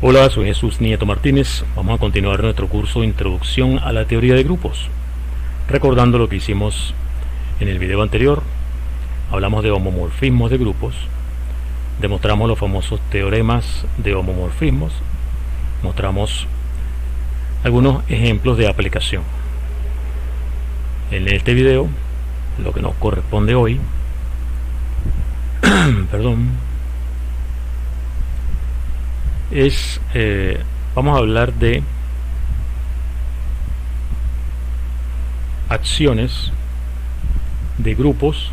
Hola, soy Jesús Nieto Martínez. Vamos a continuar nuestro curso Introducción a la Teoría de Grupos. Recordando lo que hicimos en el video anterior, hablamos de homomorfismos de grupos, demostramos los famosos teoremas de homomorfismos, mostramos algunos ejemplos de aplicación. En este video, lo que nos corresponde hoy, es vamos a hablar de acciones de grupos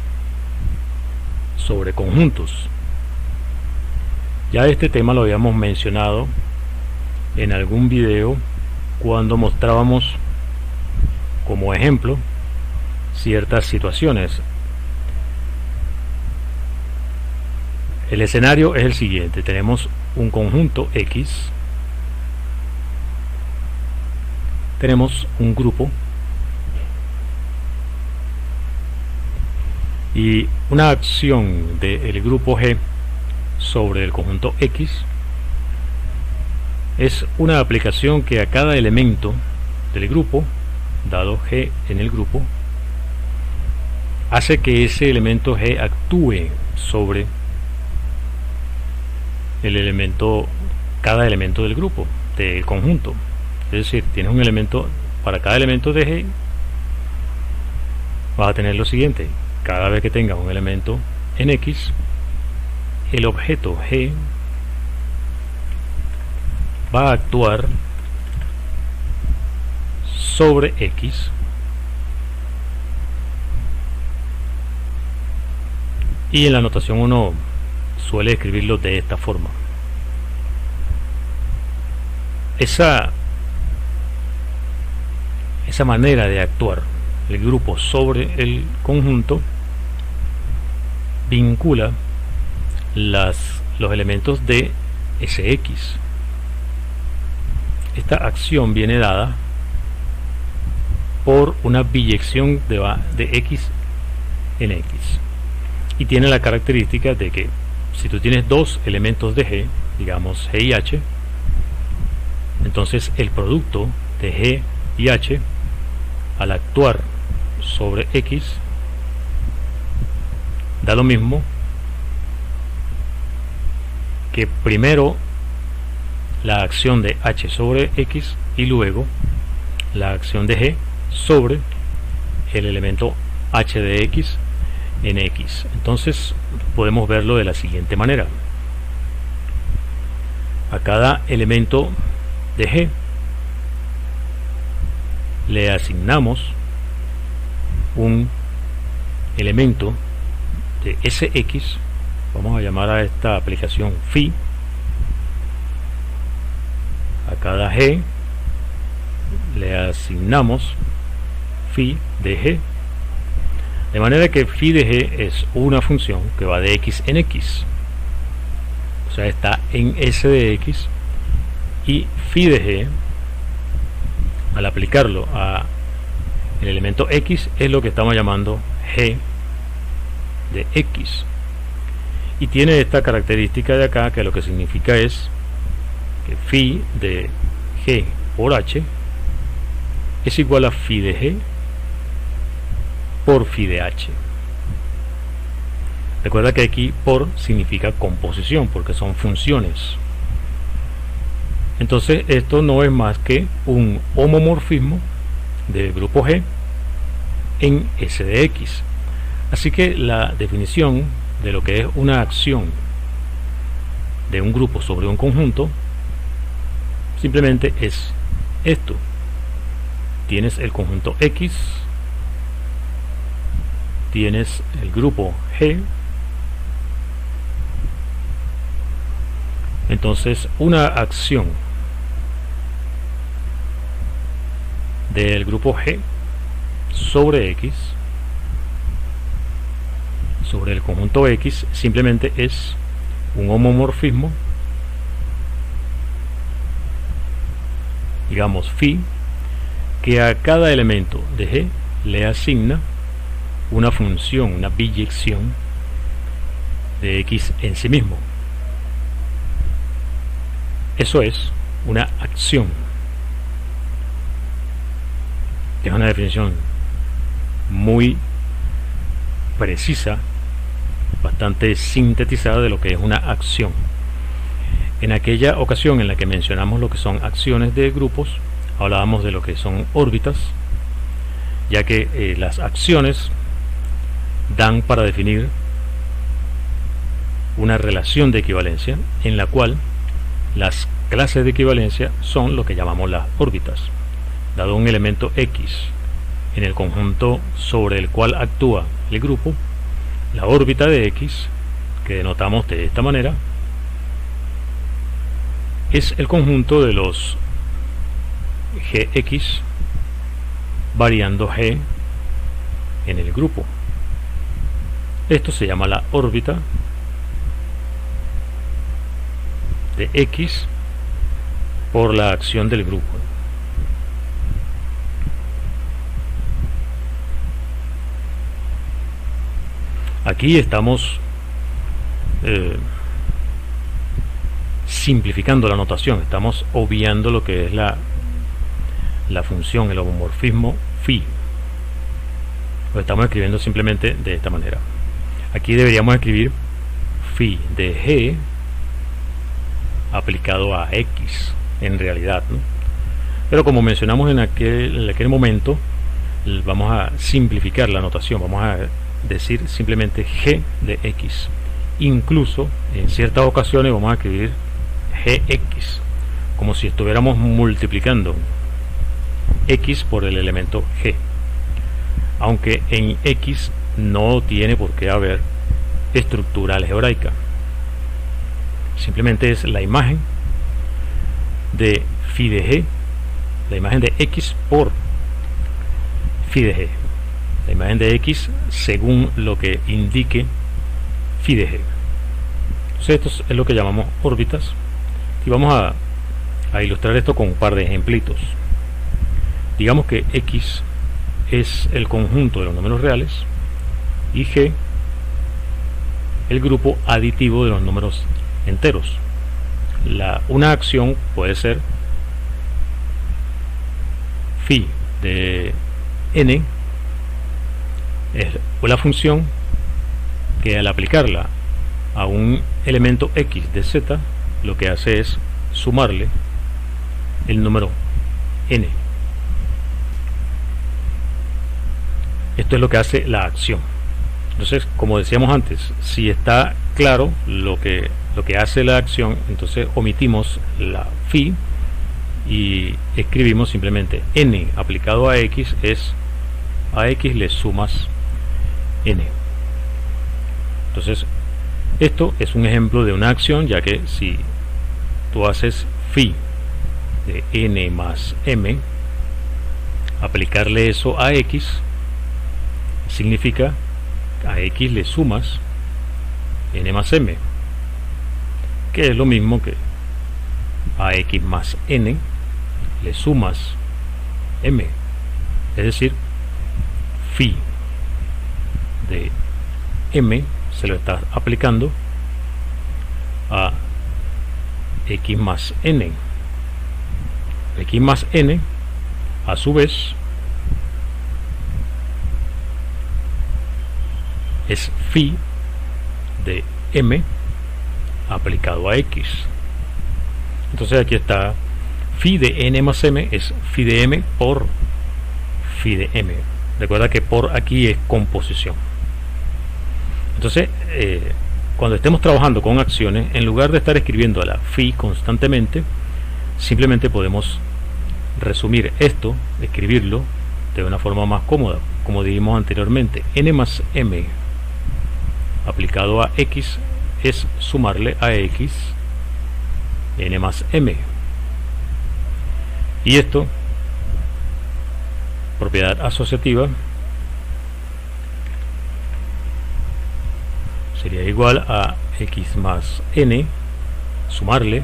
sobre conjuntos. Ya este tema lo habíamos mencionado en algún video cuando mostrábamos como ejemplo ciertas situaciones. El escenario es el siguiente: tenemos un conjunto X, tenemos un grupo y una acción del grupo G sobre el conjunto X es una aplicación que a cada elemento del grupo, dado G en el grupo, hace que ese elemento G actúe sobre cada elemento del grupo, del conjunto. Es decir, tienes un elemento, para cada elemento de G vas a tener lo siguiente: cada vez que tengas un elemento en X, el objeto G va a actuar sobre X y en la notación uno suele escribirlo de esta forma. Esa manera de actuar el grupo sobre el conjunto vincula los elementos de Sx. Esta acción viene dada por una biyección de X en X y tiene la característica de que si tú tienes dos elementos de G, digamos G y H, entonces el producto de G y H, al actuar sobre X, da lo mismo que primero la acción de H sobre X y luego la acción de G sobre el elemento H de X en X. Entonces podemos verlo de la siguiente manera: a cada elemento de G le asignamos un elemento de Sx. Vamos a llamar a esta aplicación phi. A cada G le asignamos phi de G, de manera que phi de G es una función que va de X en X, o sea, está en S de X, y phi de G, al aplicarlo a el elemento X, es lo que estamos llamando G de X, y tiene esta característica de acá, que lo que significa es que phi de G por H es igual a phi de G por phi de H. Recuerda que aquí por significa composición, porque son funciones. Entonces esto no es más que un homomorfismo del grupo G en S de X. Así que la definición de lo que es una acción de un grupo sobre un conjunto simplemente es esto: tienes el conjunto X, tienes el grupo G, entonces una acción del grupo G sobre X, sobre el conjunto X, simplemente es un homomorfismo, digamos phi, que a cada elemento de G le asigna una función, una biyección de X en sí mismo. Eso es una acción. Es una definición muy precisa, bastante sintetizada de lo que es una acción. En aquella ocasión en la que mencionamos lo que son acciones de grupos, hablábamos de lo que son órbitas, ya que las acciones dan para definir una relación de equivalencia en la cual las clases de equivalencia son lo que llamamos las órbitas. Dado un elemento X en el conjunto sobre el cual actúa el grupo, la órbita de X, que denotamos de esta manera, es el conjunto de los Gx variando G en el grupo. Esto se llama la órbita de X por la acción del grupo. Aquí estamos simplificando la notación, estamos obviando lo que es la función, el homomorfismo phi. Lo estamos escribiendo simplemente de esta manera. Aquí deberíamos escribir phi de G aplicado a X en realidad, ¿no? Pero como mencionamos en aquel momento, vamos a simplificar la notación, vamos a decir simplemente G de X. Incluso en ciertas ocasiones vamos a escribir Gx, como si estuviéramos multiplicando X por el elemento G, aunque en X no tiene por qué haber estructura algebraica, simplemente es la imagen de phi de G, la imagen de X por phi de G, la imagen de X según lo que indique phi de G. Entonces esto es lo que llamamos órbitas, y vamos a ilustrar esto con un par de ejemplitos. Digamos que X es el conjunto de los números reales y G el grupo aditivo de los números enteros. Una acción puede ser phi de n, es la función que al aplicarla a un elemento X de Z, lo que hace es sumarle el número n. Esto es lo que hace la acción. Entonces, como decíamos antes, si está claro lo que hace la acción, entonces omitimos la phi y escribimos simplemente n aplicado a X es a X le sumas n. Entonces esto es un ejemplo de una acción, ya que si tú haces phi de n más m, aplicarle eso a X significa a X le sumas n más m, que es lo mismo que a X más n le sumas m, es decir, phi de m se lo está aplicando a X más n. X más n a su vez es phi de m aplicado a X. Entonces aquí está phi de n más m es phi de m por phi de m. Recuerda que por aquí es composición. Entonces cuando estemos trabajando con acciones, en lugar de estar escribiendo a la phi constantemente, simplemente podemos resumir esto, escribirlo de una forma más cómoda, como dijimos anteriormente. N más m aplicado a X es sumarle a X n más m, y esto, propiedad asociativa, sería igual a X más n sumarle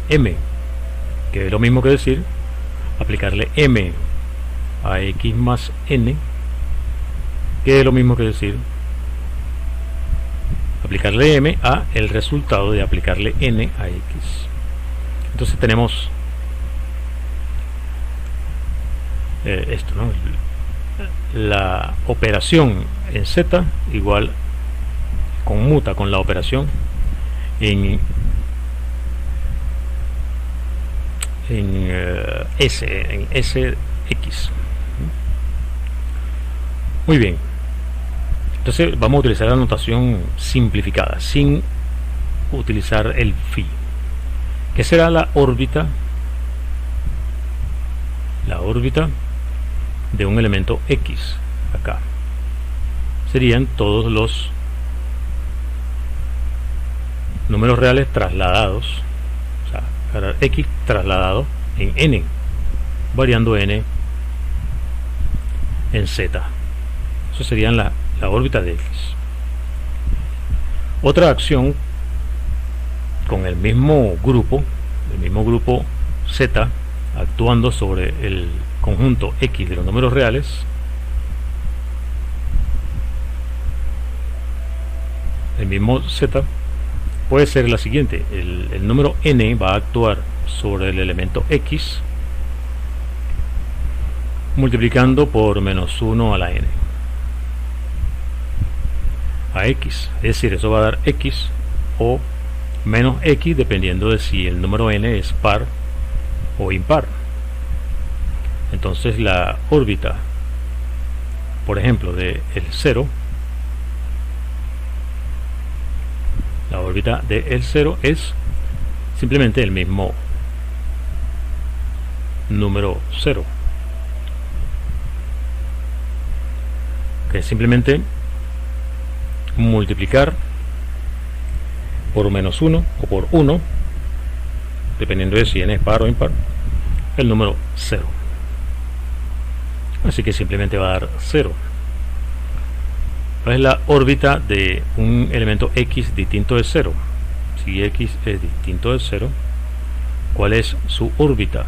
m, que es lo mismo que decir aplicarle m a X más n, que es lo mismo que decir aplicarle m a el resultado de aplicarle n a x. Entonces tenemos esto, ¿no? La operación en z igual conmuta con la operación en sx. Muy bien, entonces vamos a utilizar la notación simplificada sin utilizar el phi. ¿Qué será la órbita? La órbita de un elemento x acá serían todos los números reales trasladados, o sea, x trasladado en n, variando n en z. Eso serían la órbita de x. Otra acción con el mismo grupo z, actuando sobre el conjunto x de los números reales, el mismo z puede ser la siguiente: el número n va a actuar sobre el elemento x multiplicando por menos 1 a la n a x, es decir, eso va a dar x o menos x dependiendo de si el número n es par o impar. Entonces la órbita, por ejemplo, de el 0, la órbita de el 0 es simplemente el mismo número 0, que es simplemente multiplicar por menos 1 o por 1, dependiendo de si n es par o impar, el número 0. Así que simplemente va a dar 0. ¿Cuál es la órbita de un elemento x distinto de 0? Si x es distinto de 0, ¿cuál es su órbita?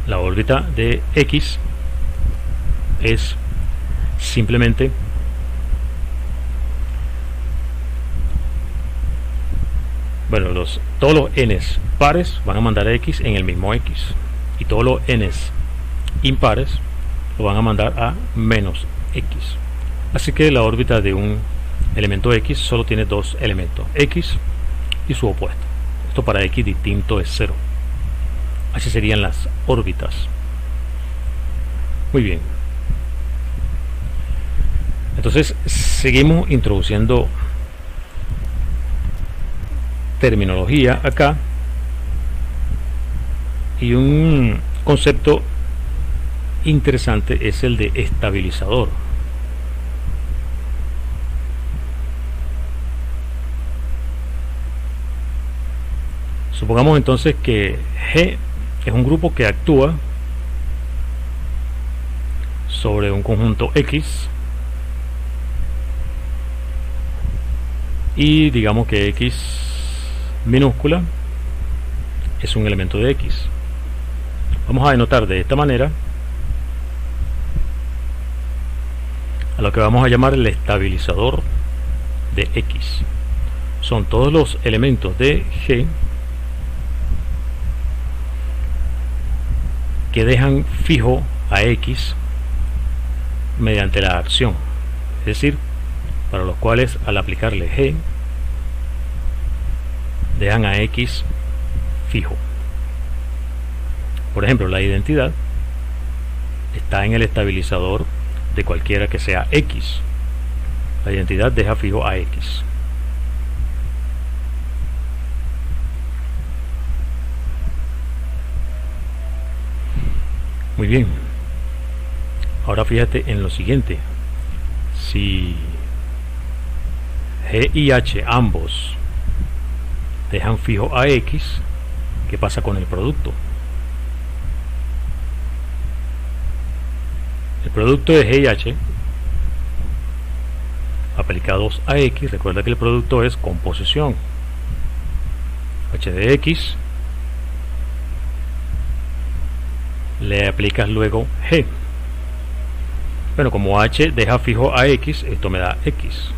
La órbita de x es simplemente todos los n's pares van a mandar a x en el mismo x, y todos los n's impares lo van a mandar a menos x. Así que la órbita de un elemento x solo tiene dos elementos, x y su opuesto. Esto para x distinto de 0. Así serían las órbitas. Muy bien. Entonces seguimos introduciendo terminología acá, y un concepto interesante es el de estabilizador. Supongamos entonces que G es un grupo que actúa sobre un conjunto X, y digamos que X minúscula es un elemento de X. Vamos a denotar de esta manera a lo que vamos a llamar el estabilizador de X. Son todos los elementos de G que dejan fijo a X mediante la acción, es decir, para los cuales al aplicarle G dejan a X fijo. Por ejemplo, la identidad está en el estabilizador de cualquiera que sea X. La identidad deja fijo a X. Muy bien. Ahora fíjate en lo siguiente: si G y H ambos dejan fijo a X, ¿qué pasa con el producto? El producto de G y H aplicados a X, recuerda que el producto es composición. H de X, le aplicas luego G. Bueno, como h deja fijo a x, esto me da x.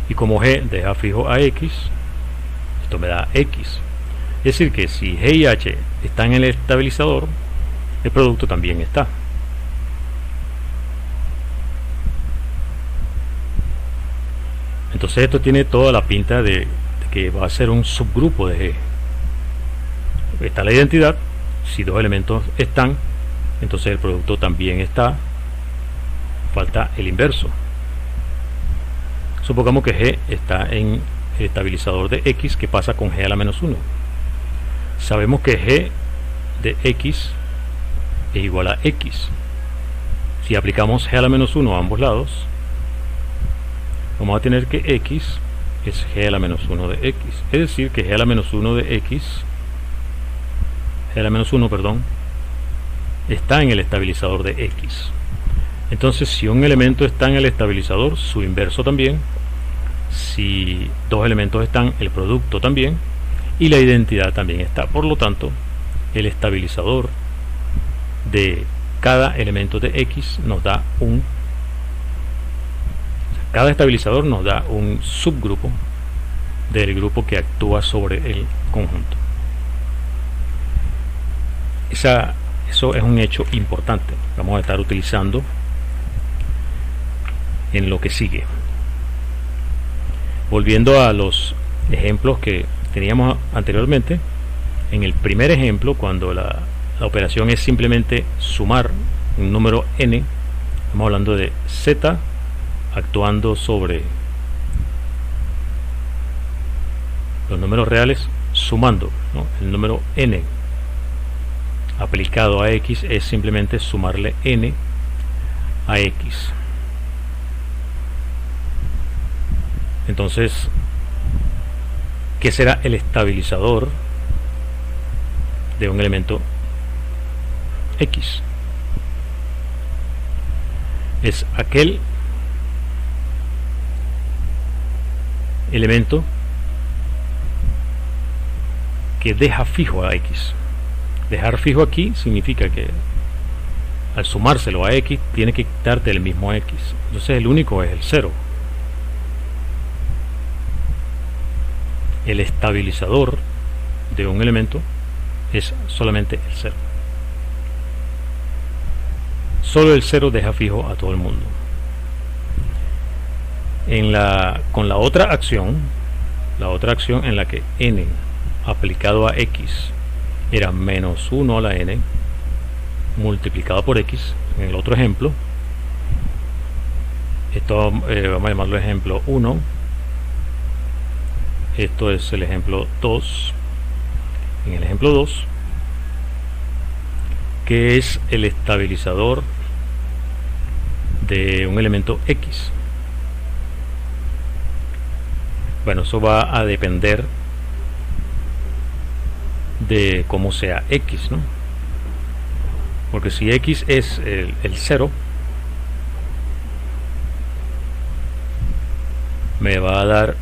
Y como g deja fijo a x, esto me da x. Es decir que si g y h están en el estabilizador, el producto también está. Entonces esto tiene toda la pinta de que va a ser un subgrupo de G. Está la identidad, si dos elementos están, entonces el producto también está. Falta el inverso. Supongamos que G está en el estabilizador de X. ¿Qué pasa con G a la menos 1? Sabemos que G de X es igual a X. Si aplicamos G a la menos 1 a ambos lados, vamos a tener que X es G a la menos 1 de X. Es decir, que G a la menos 1 de X, G a la menos 1, perdón, está en el estabilizador de X. Entonces, si un elemento está en el estabilizador, su inverso también. Si dos elementos están, el producto también. Y la identidad también está. Por lo tanto, el estabilizador de cada elemento de X nos da un... Cada estabilizador nos da un subgrupo del grupo que actúa sobre el conjunto. Eso es un hecho importante. Vamos a estar utilizando en lo que sigue. Volviendo a los ejemplos que teníamos anteriormente, en el primer ejemplo, cuando la operación es simplemente sumar un número n, estamos hablando de z actuando sobre los números reales, sumando, ¿no? El número n aplicado a x es simplemente sumarle n a x. Entonces, ¿qué será el estabilizador de un elemento x? Es aquel elemento que deja fijo a x. Dejar fijo aquí significa que al sumárselo a x tiene que quitarte el mismo x. Entonces el único es el 0. El estabilizador de un elemento es solamente el 0. Solo el 0 deja fijo a todo el mundo. Con la otra acción en la que n aplicado a x era menos 1 a la n multiplicado por x, en el otro ejemplo, esto vamos a llamarlo ejemplo 1, esto es el ejemplo 2. En el ejemplo 2, que es el estabilizador de un elemento x. Bueno, eso va a depender de cómo sea x, ¿no? Porque si x es el 0, me va a dar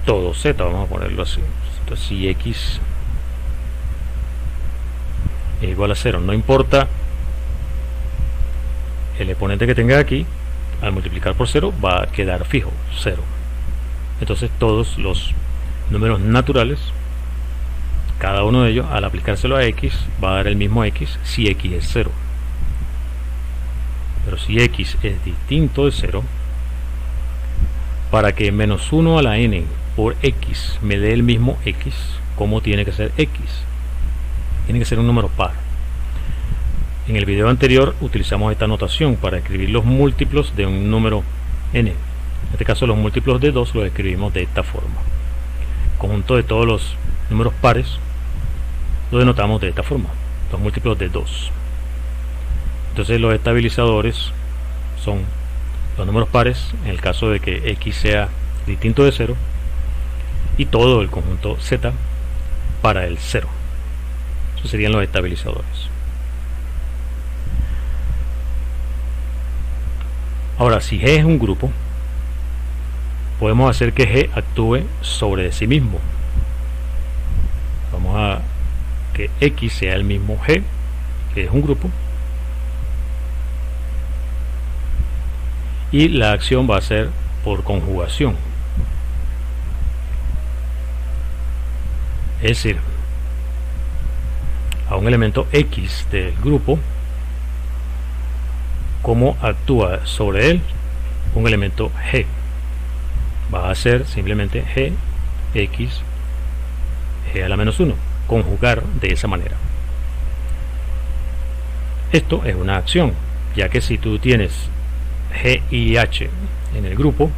todo z, vamos a ponerlo así. Entonces, si x es igual a 0, no importa el exponente que tenga aquí, al multiplicar por 0 va a quedar fijo, 0. Entonces todos los números naturales, cada uno de ellos al aplicárselo a x va a dar el mismo x si x es 0. Pero si x es distinto de 0, para que menos 1 a la n por x me dé el mismo x, ¿cómo tiene que ser x? Tiene que ser un número par. En el video anterior utilizamos esta notación para escribir los múltiplos de un número n. En este caso los múltiplos de 2 los escribimos de esta forma. Conjunto de todos los números pares lo denotamos de esta forma, los múltiplos de 2. Entonces los estabilizadores son los números pares en el caso de que x sea distinto de 0 y todo el conjunto z para el 0. Esos serían los estabilizadores. Ahora, si G es un grupo, podemos hacer que G actúe sobre sí mismo. Vamos a que X sea el mismo G, que es un grupo, y la acción va a ser por conjugación. Es decir, a un elemento X del grupo, cómo actúa sobre él un elemento G. Va a ser simplemente G, X, G a la menos 1, conjugar de esa manera. Esto es una acción, ya que si tú tienes G y H en el grupo,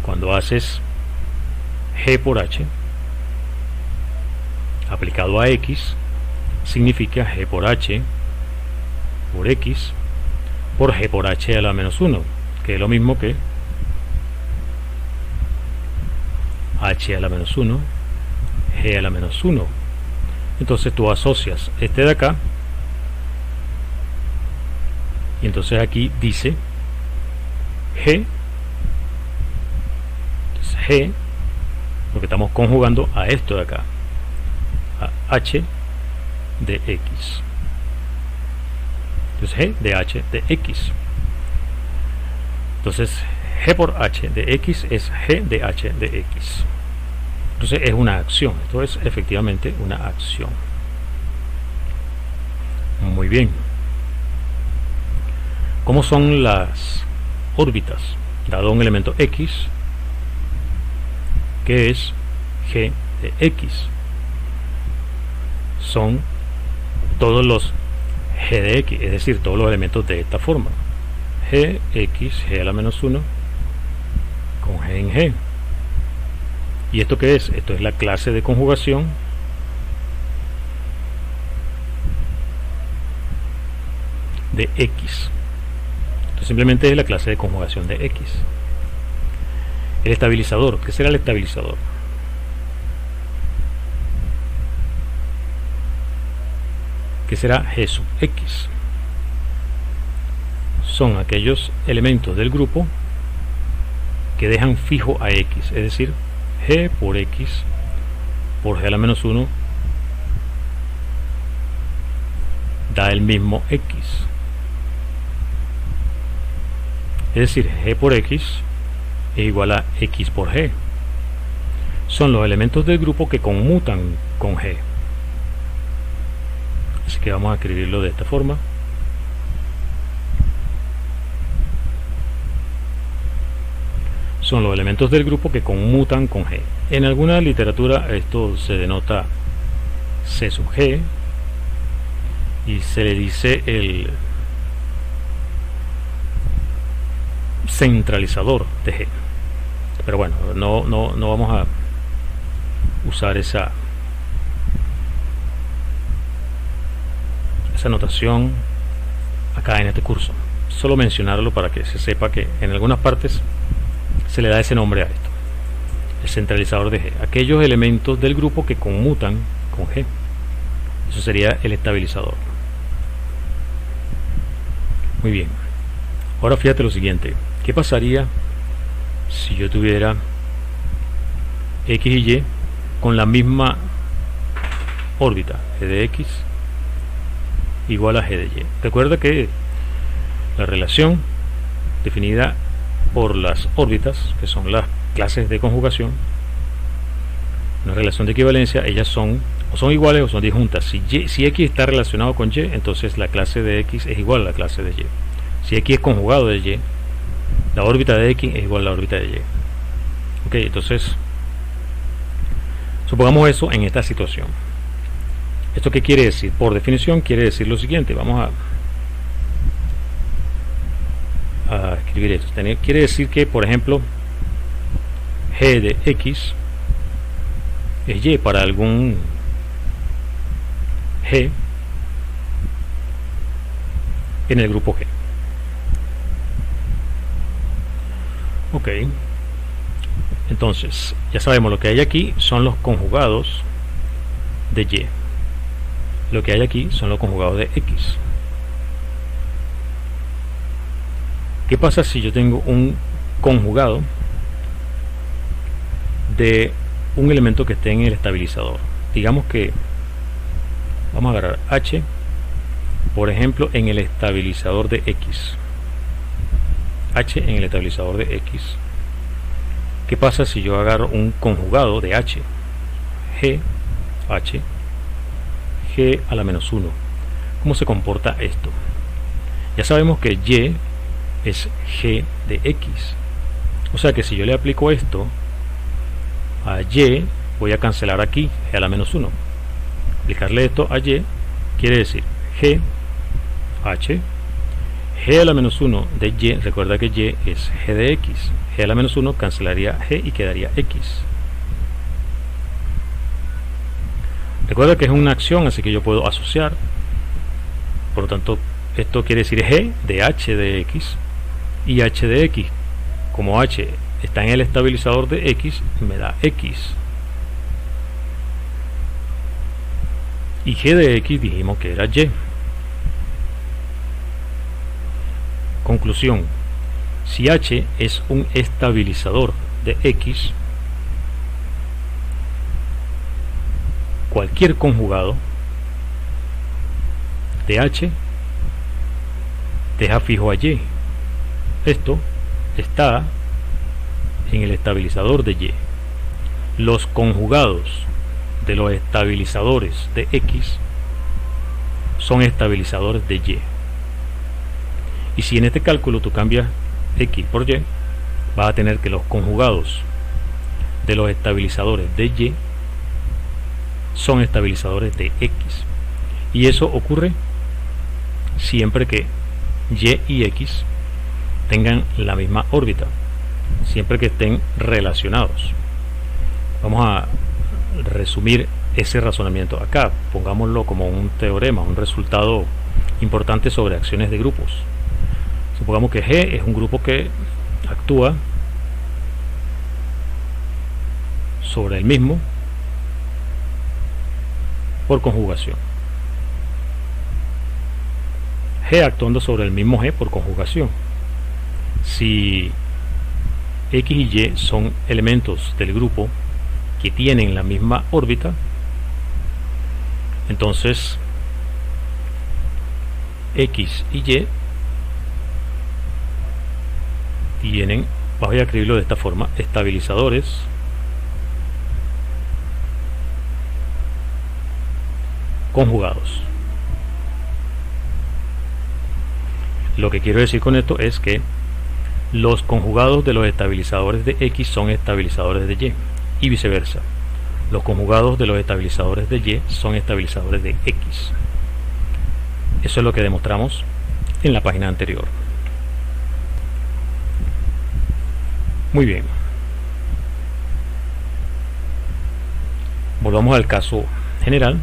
cuando haces G por H aplicado a X, significa G por H por X por G por H a la menos 1, que es lo mismo que H a la menos 1, G a la menos 1. Entonces tú asocias este de acá, y entonces aquí dice G, entonces G, porque estamos conjugando a esto de acá, a H de X. Entonces G de H de X. Entonces G por H de X es G de H de X. Entonces es una acción. Esto es efectivamente una acción. Muy bien. ¿Cómo son las órbitas? Dado un elemento X, que es G de X. Son todos los G de X, es decir, todos los elementos de esta forma. G, X, G a la menos 1, con G en G. ¿Y esto qué es? Esto es la clase de conjugación de X. Esto simplemente es la clase de conjugación de X. El estabilizador, ¿qué será el estabilizador? Que será G sub X. Son aquellos elementos del grupo que dejan fijo a X, es decir, G por X por G a la menos 1 da el mismo X. Es decir, G por X es igual a X por G. Son los elementos del grupo que conmutan con G. Así que vamos a escribirlo de esta forma. Son los elementos del grupo que conmutan con G. En alguna literatura esto se denota C sub G y se le dice el centralizador de G. Pero bueno, no vamos a usar esa notación acá en este curso. Solo mencionarlo para que se sepa que en algunas partes se le da ese nombre a esto, el centralizador de G, aquellos elementos del grupo que conmutan con G. Eso sería el estabilizador. Muy bien, ahora fíjate lo siguiente: ¿qué pasaría si yo tuviera X y Y con la misma órbita, G de X igual a G de Y? Recuerda que la relación definida por las órbitas, que son las clases de conjugación, una relación de equivalencia, ellas son o son iguales o son disjuntas. Si X está relacionado con Y, entonces la clase de X es igual a la clase de Y. Si X es conjugado de Y, la órbita de X es igual a la órbita de Y. Ok, entonces supongamos eso en esta situación. ¿Esto qué quiere decir? Por definición quiere decir lo siguiente. Vamos a escribir esto. Quiere decir que, por ejemplo, G de X es Y para algún G en el grupo G. Ok, entonces ya sabemos lo que hay aquí son los conjugados de Y. Lo que hay aquí son los conjugados de X. ¿Qué pasa si yo tengo un conjugado de un elemento que esté en el estabilizador? Digamos que vamos a agarrar H, por ejemplo, en el estabilizador de X. h en el estabilizador de x. ¿Qué pasa si yo agarro un conjugado de h? G, h, g a la menos 1. ¿Cómo se comporta esto? Ya sabemos que y es g de x. O sea que si yo le aplico esto a y, voy a cancelar aquí g a la menos 1. Aplicarle esto a y quiere decir g, h, g a la menos 1 de y. Recuerda que y es g de x. G a la menos 1 cancelaría g y quedaría x. Recuerda que es una acción, así que yo puedo asociar. Por lo tanto, esto quiere decir g de h de x y h de x. Como h está en el estabilizador de x, me da x. Y g de x dijimos que era y. Conclusión: si h es un estabilizador de x, cualquier conjugado de h deja fijo a y. Esto está en el estabilizador de y. Los conjugados de los estabilizadores de x son estabilizadores de y. Y si en este cálculo tú cambias x por y, vas a tener que los conjugados de los estabilizadores de y son estabilizadores de x. Y eso ocurre siempre que y y x tengan la misma órbita, siempre que estén relacionados. Vamos a resumir ese razonamiento acá. Pongámoslo como un teorema, un resultado importante sobre acciones de grupos. Supongamos que G es un grupo que actúa sobre el mismo por conjugación. G actuando sobre el mismo G por conjugación. Si X y Y son elementos del grupo que tienen la misma órbita, entonces X y Y tienen, voy a escribirlo de esta forma, estabilizadores conjugados. Lo que quiero decir con esto es que los conjugados de los estabilizadores de X son estabilizadores de Y y viceversa. Los conjugados de los estabilizadores de Y son estabilizadores de X. Eso es lo que demostramos en la página anterior. Muy bien. Volvamos al caso general.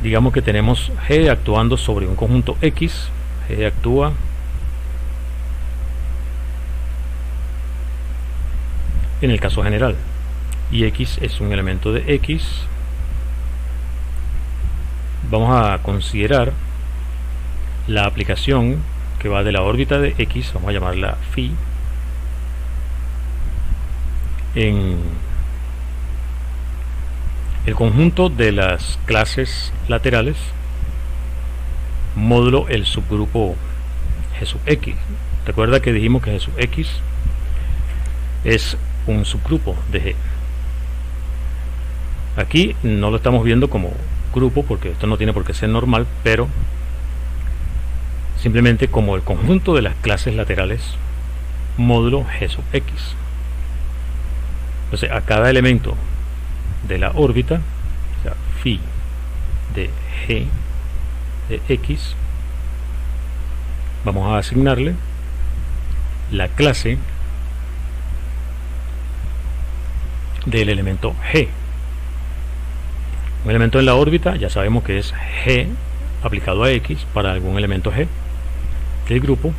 Digamos que tenemos G actuando sobre un conjunto X. G actúa en el caso general y X es un elemento de X. Vamos a considerar la aplicación que va de la órbita de X, vamos a llamarla phi, en el conjunto de las clases laterales módulo el subgrupo G sub X. Recuerda que dijimos que G sub X es un subgrupo de G. Aquí no lo estamos viendo como grupo porque esto no tiene por qué ser normal, pero simplemente como el conjunto de las clases laterales módulo G sub X. Entonces a cada elemento de la órbita, o sea, phi de G de X, vamos a asignarle la clase del elemento G. Un elemento en la órbita ya sabemos que es G aplicado a X para algún elemento G del grupo.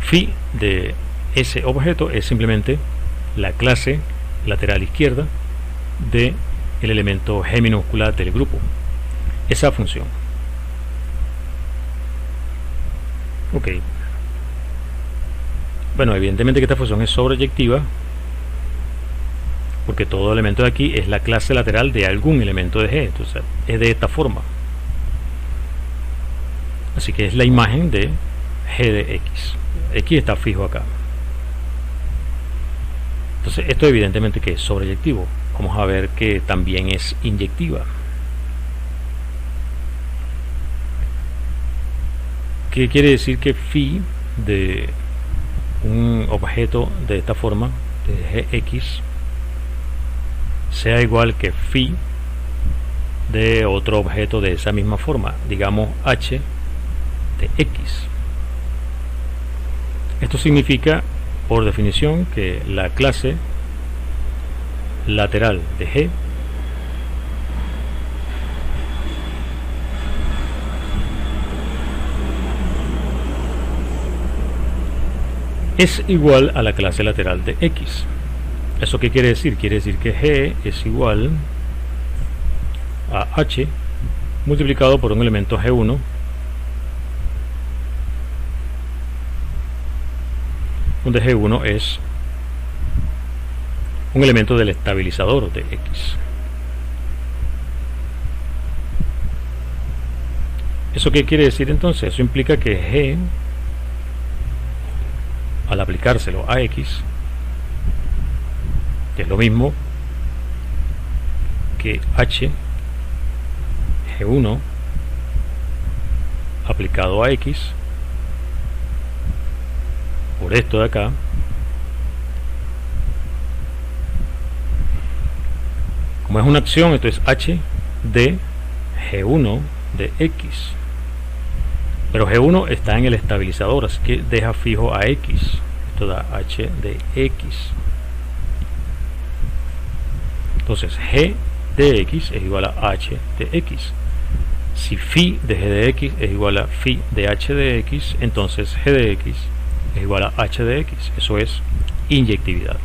Phi de ese objeto es simplemente la clase lateral izquierda de el elemento G minúscula del grupo, esa función. Ok, bueno, evidentemente que esta función es sobreyectiva porque todo elemento de aquí es la clase lateral de algún elemento de G, entonces es de esta forma. Así que es la imagen de g de x. X está fijo acá. Entonces esto evidentemente que es sobreyectivo. Vamos a ver que también es inyectiva. ¿Qué quiere decir que phi de un objeto de esta forma, de gx, sea igual que phi de otro objeto de esa misma forma, digamos h de x? Esto significa, por definición, que la clase lateral de g es igual a la clase lateral de x. ¿Eso qué quiere decir? Quiere decir que g es igual a h multiplicado por un elemento g1 donde g1 es un elemento del estabilizador de x. ¿Eso qué quiere decir entonces? Eso implica que g, al aplicárselo a x, que es lo mismo que h g1 aplicado a x por esto de acá, como es una acción, esto es h de g1 de x, pero g1 está en el estabilizador, así que deja fijo a x. Esto da h de x. Entonces g de x es igual a h de x. Si phi de g de x es igual a phi de h de x, entonces g de x es igual a h de x. Eso es inyectividad.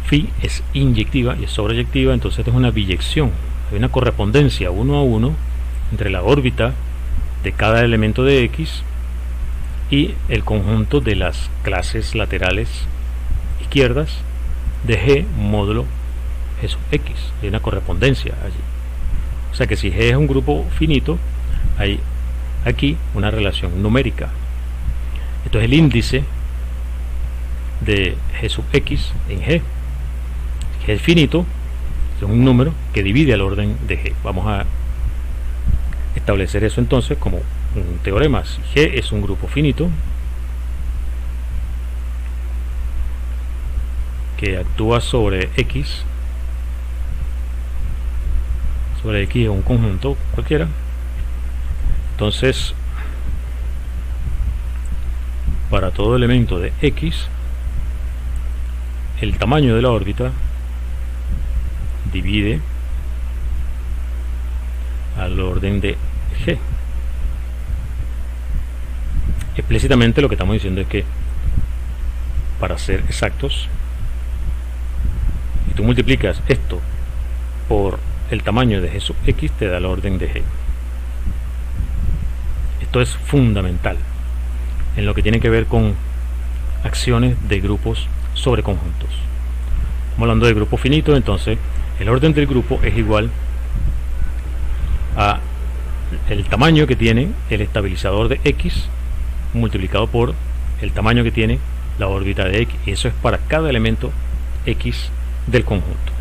Phi es inyectiva y es sobreyectiva, entonces esto es una biyección. Hay una correspondencia 1 a 1 entre la órbita de cada elemento de x y el conjunto de las clases laterales izquierdas de g módulo g sub x. Hay una correspondencia allí. O sea que si g es un grupo finito, hay aquí una relación numérica. Esto es el índice de g sub x en g. G es finito, es un número que divide al orden de g. Vamos a establecer eso entonces como un teorema. Si g es un grupo finito que actúa sobre x es un conjunto cualquiera, entonces para todo elemento de x el tamaño de la órbita divide al orden de g. Explícitamente lo que estamos diciendo es que, para ser exactos, si tú multiplicas esto por el tamaño de g sub x, te da el orden de g. Esto es fundamental en lo que tiene que ver con acciones de grupos sobre conjuntos. Estamos hablando de grupo finito, entonces el orden del grupo es igual a el tamaño que tiene el estabilizador de x multiplicado por el tamaño que tiene la órbita de x, y eso es para cada elemento x del conjunto.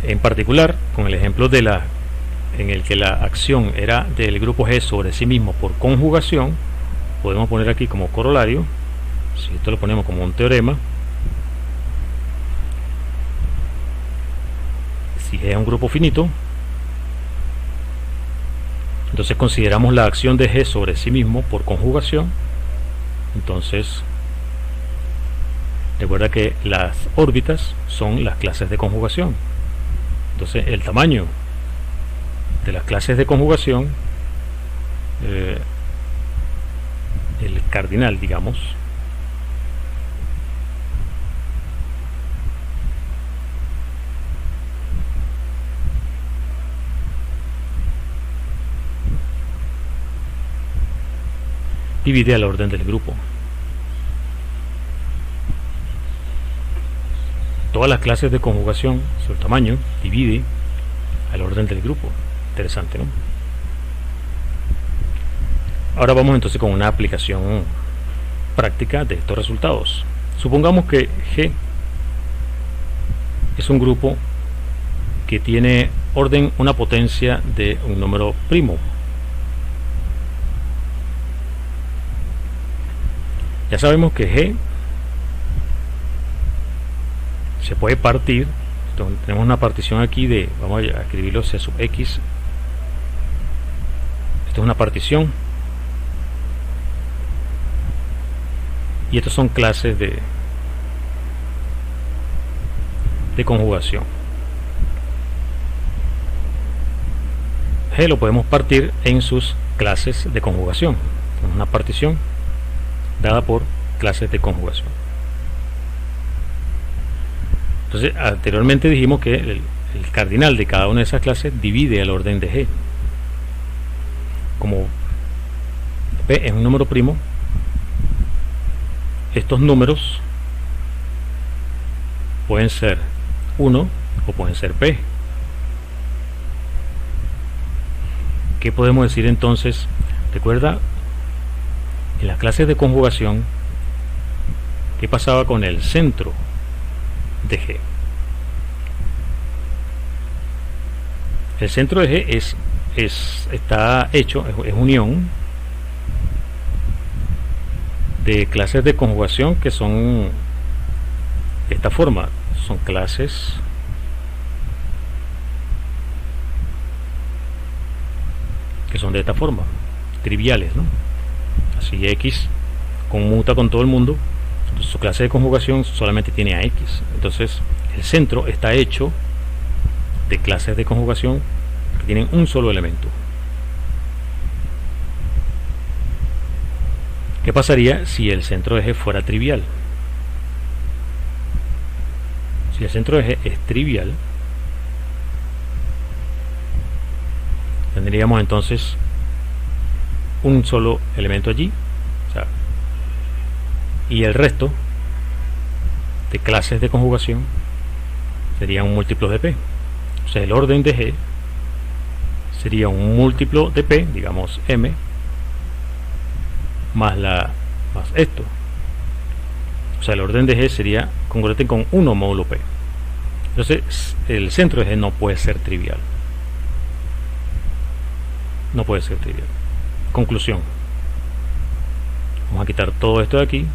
En particular, con el ejemplo de en el que la acción era del grupo G sobre sí mismo por conjugación, podemos poner aquí como corolario, si esto lo ponemos como un teorema, si G es un grupo finito, entonces consideramos la acción de G sobre sí mismo por conjugación. Entonces recuerda que las órbitas son las clases de conjugación. Entonces el tamaño de las clases de conjugación, el cardinal, digamos, divide al orden del grupo. Todas las clases de conjugación, su tamaño, divide al orden del grupo. Interesante, ¿no? Ahora vamos entonces con una aplicación práctica de estos resultados. Supongamos que G es un grupo que tiene orden, una potencia de un número primo. Ya sabemos que G se puede partir. Entonces, tenemos una partición aquí de, vamos a escribirlo, C sub X. Esto es una partición. Y estas son clases de conjugación. G lo podemos partir en sus clases de conjugación. Es una partición dada por clases de conjugación. Entonces, anteriormente dijimos que el cardinal de cada una de esas clases divide el orden de G. Como P es un número primo, estos números pueden ser 1 o pueden ser P. ¿Qué podemos decir entonces? Recuerda, en las clases de conjugación, ¿qué pasaba con el centro de G? El centro de G está hecho, es unión de clases de conjugación que son de esta forma. Son clases que son de esta forma, triviales, ¿no? Así X conmuta con todo el mundo, entonces su clase de conjugación solamente tiene a X. Entonces el centro está hecho de clases de conjugación que tienen un solo elemento. ¿Qué pasaría si el centro de G fuera trivial? Si el centro de G es trivial, tendríamos entonces un solo elemento allí, o sea, y el resto de clases de conjugación serían un múltiplo de P. O sea, el orden de G sería un múltiplo de P, digamos M, más esto. O sea, el orden de G sería congruente con 1 módulo P. Entonces, el centro de G no puede ser trivial. No puede ser trivial. Conclusión. Vamos a quitar todo esto de aquí.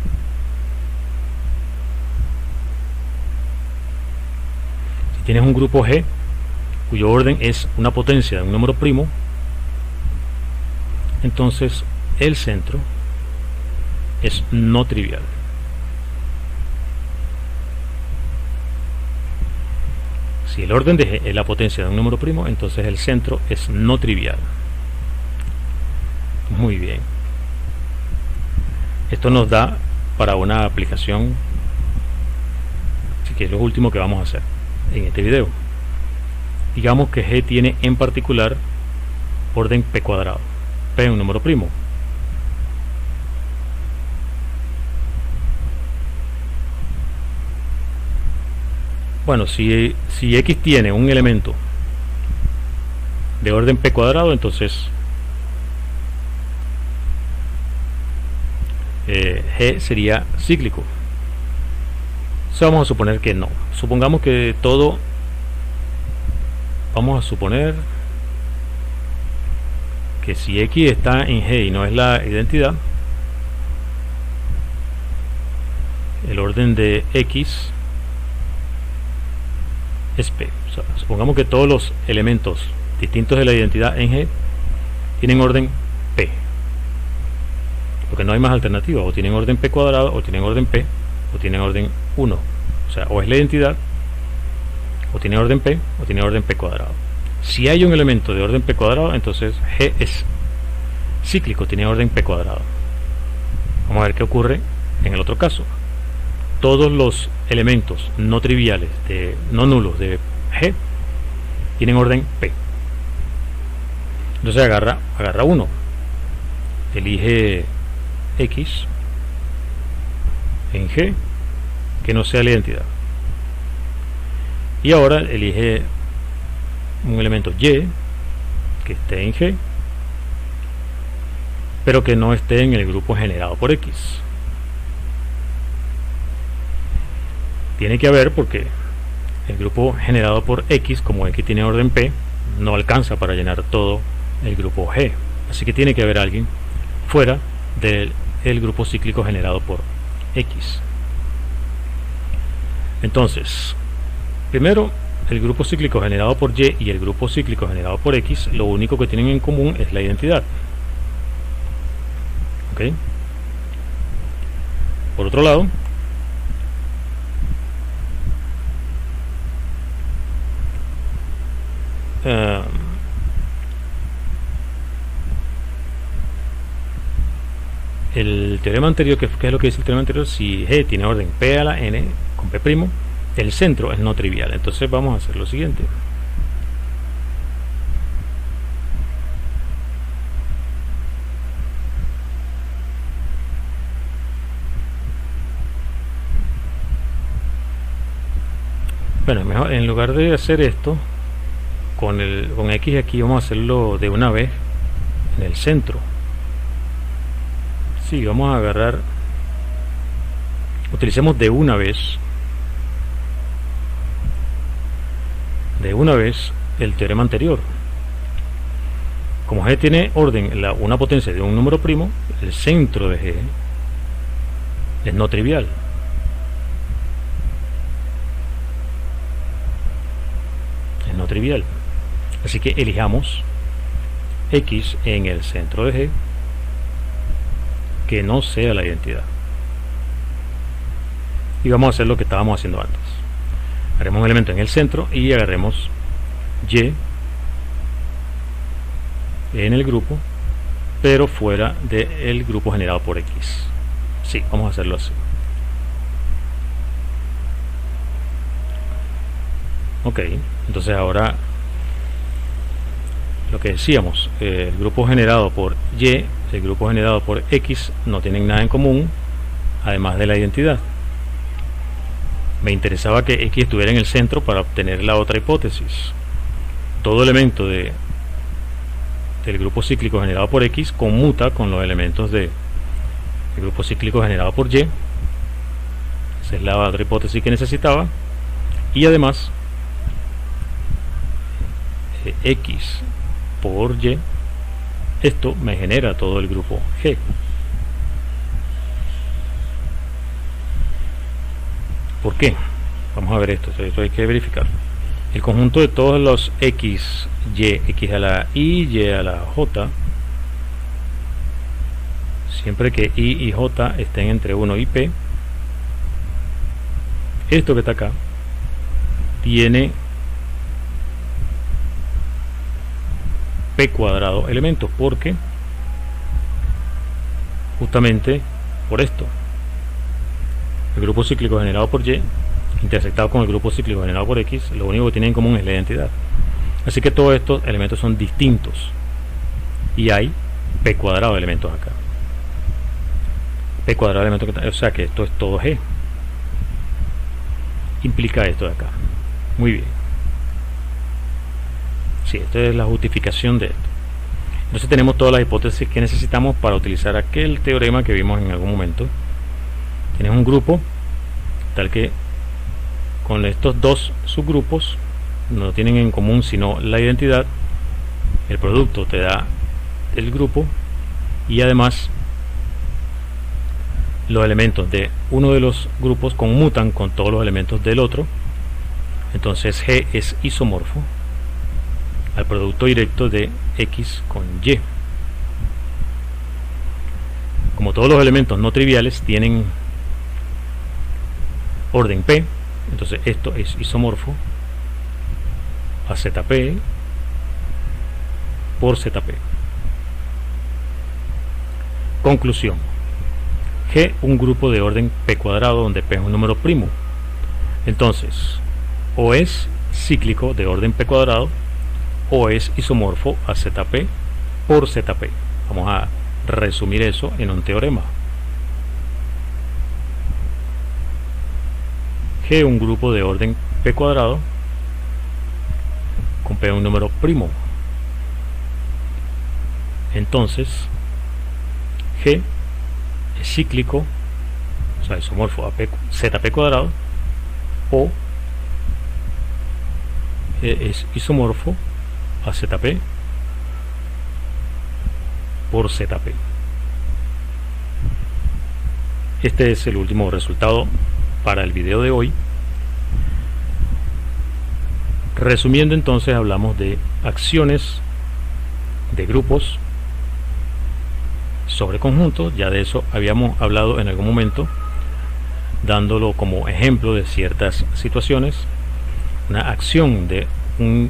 Si tienes un grupo G cuyo orden es una potencia de un número primo, entonces el centro es no trivial. Si el orden de G es la potencia de un número primo, entonces el centro es no trivial. Muy bien. Esto nos da para una aplicación, así que es lo último que vamos a hacer en este video. Digamos que G tiene en particular orden P cuadrado. P es un número primo. Bueno, si X tiene un elemento de orden P cuadrado, entonces G sería cíclico. So, vamos a suponer que no. Supongamos que todo, vamos a suponer que si X está en G y no es la identidad, el orden de X es P. O sea, supongamos que todos los elementos distintos de la identidad en G tienen orden P, porque no hay más alternativa. O tienen orden P cuadrado, o tienen orden P, o tienen orden 1. O sea, o es la identidad, o tiene orden P, o tiene orden P cuadrado. Si hay un elemento de orden P cuadrado, entonces G es cíclico, tiene orden P cuadrado. Vamos a ver qué ocurre en el otro caso. Todos los elementos no triviales, no nulos de G tienen orden P. Entonces agarra 1, elige X en G que no sea la identidad. Y ahora elige un elemento Y que esté en G, pero que no esté en el grupo generado por X. Tiene que haber, porque el grupo generado por X, como X tiene orden P, no alcanza para llenar todo el grupo G. Así que tiene que haber alguien fuera del grupo cíclico generado por X. Entonces, primero, el grupo cíclico generado por Y y el grupo cíclico generado por X, lo único que tienen en común es la identidad. ¿Ok? Por otro lado, el teorema anterior, ¿qué es lo que dice el teorema anterior? Si G tiene orden P a la N con P', el centro es no trivial. Entonces vamos a hacer lo siguiente. Bueno, mejor en lugar de hacer esto con X aquí, vamos a hacerlo de una vez en el centro. Sí, vamos a agarrar, utilicemos de una vez el teorema anterior. Como G tiene orden una potencia de un número primo, el centro de G es no trivial. Es no trivial. Así que elijamos X en el centro de G que no sea la identidad. Y vamos a hacer lo que estábamos haciendo antes. Haremos un elemento en el centro y agarremos Y en el grupo, pero fuera del grupo generado por X. Sí, vamos a hacerlo así. Ok, entonces ahora lo que decíamos, el grupo generado por Y, el grupo generado por X no tienen nada en común, además de la identidad. Me interesaba que X estuviera en el centro para obtener la otra hipótesis. Todo elemento del grupo cíclico generado por X conmuta con los elementos del grupo cíclico generado por Y. Esa es la otra hipótesis que necesitaba. Y además, X por Y, esto me genera todo el grupo G. ¿Por qué? Vamos a ver esto hay que verificar. El conjunto de todos los X, Y, X a la I, Y a la J, siempre que I y J estén entre 1 y P, esto que está acá tiene P cuadrado elementos, porque justamente por esto el grupo cíclico generado por Y intersectado con el grupo cíclico generado por X, lo único que tienen en común es la identidad. Así que todos estos elementos son distintos y hay P cuadrado de elementos acá. P cuadrado de elementos, o sea que esto es todo G. Implica esto de acá. Muy bien. Sí, esta es la justificación de esto. Entonces tenemos todas las hipótesis que necesitamos para utilizar aquel teorema que vimos en algún momento. Tienes un grupo tal que con estos dos subgrupos no tienen en común sino la identidad. El producto te da el grupo y además los elementos de uno de los grupos conmutan con todos los elementos del otro. Entonces G es isomorfo al producto directo de X con Y. Como todos los elementos no triviales tienen orden P, entonces esto es isomorfo a ZP por ZP. Conclusión: G un grupo de orden P cuadrado donde P es un número primo. Entonces, o es cíclico de orden P cuadrado o es isomorfo a ZP por ZP. Vamos a resumir eso en un teorema. G un grupo de orden P cuadrado con P un número primo. Entonces G es cíclico, o sea, isomorfo a ZP cuadrado, o es isomorfo a ZP por ZP. Este es el último resultado para el video de hoy. Resumiendo, entonces hablamos de acciones de grupos sobre conjuntos. Ya de eso habíamos hablado en algún momento, dándolo como ejemplo de ciertas situaciones. Una acción de un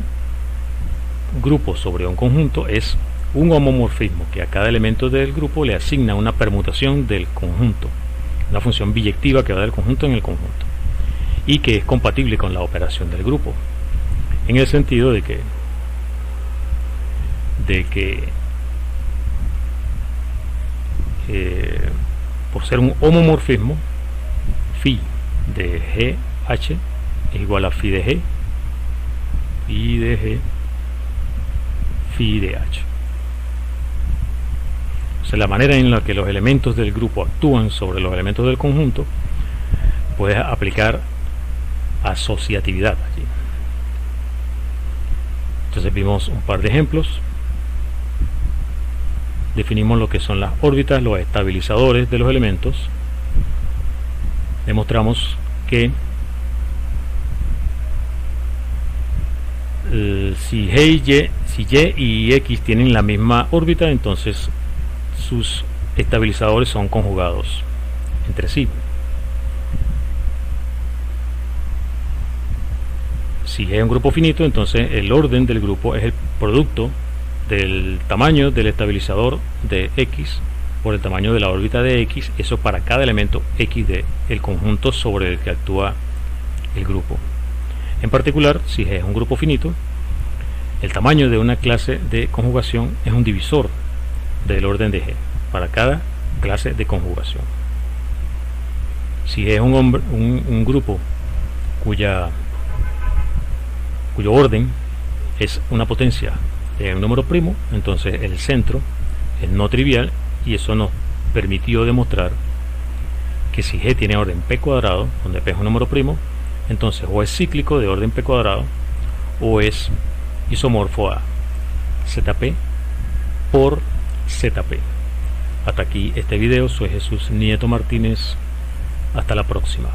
grupo sobre un conjunto es un homomorfismo, que a cada elemento del grupo le asigna una permutación del conjunto, una función biyectiva que va del conjunto en el conjunto, y que es compatible con la operación del grupo, en el sentido de que por ser un homomorfismo, phi de GH es igual a phi de G, phi de G, phi de H. O sea, la manera en la que los elementos del grupo actúan sobre los elementos del conjunto, puedes aplicar asociatividad allí. Entonces vimos un par de ejemplos, definimos lo que son las órbitas, los estabilizadores de los elementos, demostramos que si Y y X tienen la misma órbita, entonces sus estabilizadores son conjugados entre sí. Si G es un grupo finito, entonces el orden del grupo es el producto del tamaño del estabilizador de X por el tamaño de la órbita de X, eso para cada elemento X del conjunto sobre el que actúa el grupo. En particular, si G es un grupo finito, el tamaño de una clase de conjugación es un divisor del orden de G para cada clase de conjugación. Si G es un grupo cuyo orden es una potencia de un número primo, entonces el centro es no trivial, y eso nos permitió demostrar que si G tiene orden P cuadrado, donde P es un número primo, entonces o es cíclico de orden P cuadrado o es isomorfo a ZP por ZP. Hasta aquí este video. Soy Jesús Nieto Martínez. Hasta la próxima.